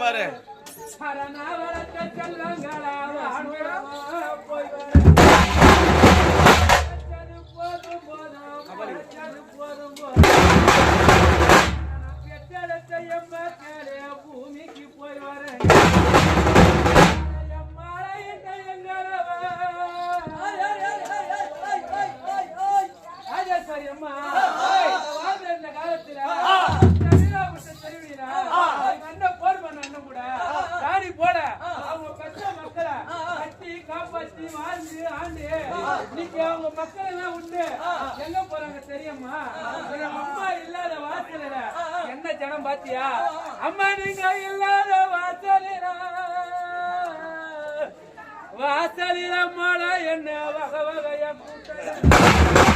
பாரு பூமிக்கு போய் வர சரியம்மா இந்த காலத்துல போர் பண்ண அண்ணன் கூட தாடி போட அவங்க பெற்ற மக்களை கட்டி காப்பாற்றி வாழ்ந்து ஆண்டு இன்னைக்கு அவங்க மக்கள் எல்லாம் உண்டு எங்க போறாங்க தெரியுமா அம்மா இல்லாத வாசல என்ன ஜனம் பாத்தியா அம்மா நீங்க இல்லாத வாசலில மழை என்ன வகை வகையா கூட்ட